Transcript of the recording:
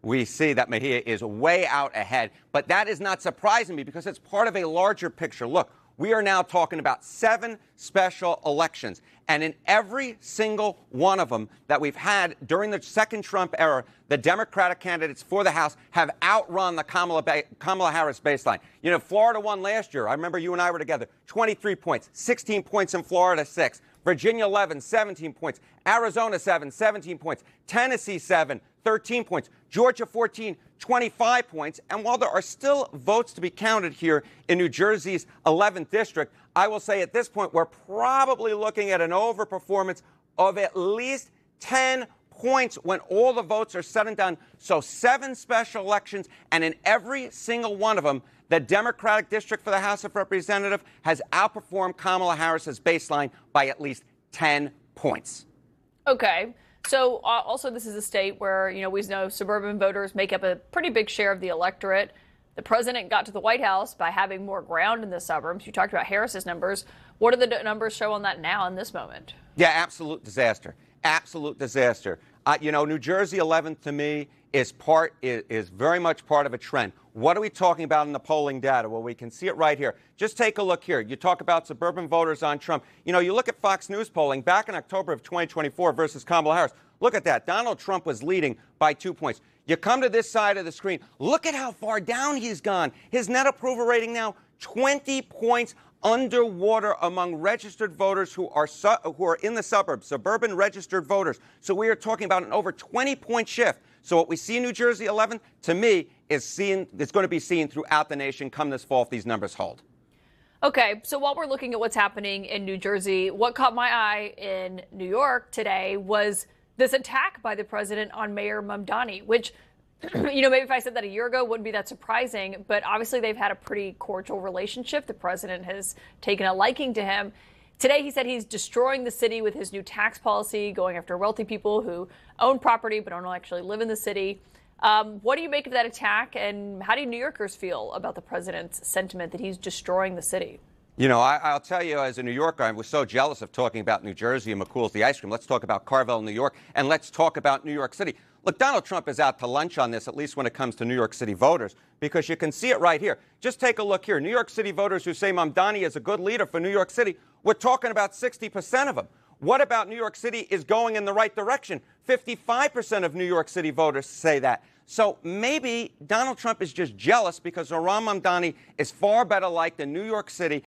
we see that Mejia is way out ahead. But that is not surprising me because it's part of a larger picture. Look, we are now talking about 7 special elections. And in every single one of them that we've had during the second Trump era, the Democratic candidates for the House have outrun the Kamala Harris baseline. You know, Florida won last year. I remember you and I were together. 23 points, 16 points in Florida, 6. Virginia 11, 17 points. Arizona 7, 17 points. Tennessee 7, 13 points. Georgia 14, 25 points. And while there are still votes to be counted here in New Jersey's 11th district, I will say at this point we're probably looking at an overperformance of at least 10 points when all the votes are said and done. So 7 special elections, and in every single one of them, the Democratic district for the House of Representatives has outperformed Kamala Harris's baseline by at least 10 points. Okay. So also this is a state where, we know suburban voters make up a pretty big share of the electorate. The president got to the White House by having more ground in the suburbs. You talked about Harris's numbers. What do the numbers show on that now in this moment? Yeah, absolute disaster. Absolute disaster. New Jersey 11th to me is very much part of a trend. What are we talking about in the polling data? Well, we can see it right here. Just take a look here. You talk about suburban voters on Trump. You look at Fox News polling back in October of 2024 versus Kamala Harris. Look at that. Donald Trump was leading by 2 points. You come to this side of the screen. Look at how far down he's gone. His net approval rating now 20 points underwater among registered voters who are in the suburbs, suburban registered voters. So we are talking about an over 20-point shift. So what we see in New Jersey 11th, to me, it's going to be seen throughout the nation come this fall if these numbers hold. Okay, so while we're looking at what's happening in New Jersey, what caught my eye in New York today was this attack by the president on Mayor Mamdani, which, maybe if I said that a year ago, wouldn't be that surprising. But obviously, they've had a pretty cordial relationship. The president has taken a liking to him. Today, he said he's destroying the city with his new tax policy, going after wealthy people who own property but don't actually live in the city. What do you make of that attack, and how do New Yorkers feel about the president's sentiment that he's destroying the city? I'll tell you, as a New Yorker, I was so jealous of talking about New Jersey and McCool's the ice cream. Let's talk about Carvel, New York, and let's talk about New York City. Look, Donald Trump is out to lunch on this, at least when it comes to New York City voters, because you can see it right here. Just take a look here. New York City voters who say Mamdani is a good leader for New York City, we're talking about 60% of them. What about New York City is going in the right direction? 55% of New York City voters say that. So maybe Donald Trump is just jealous because Zohran Mamdani is far better liked in New York City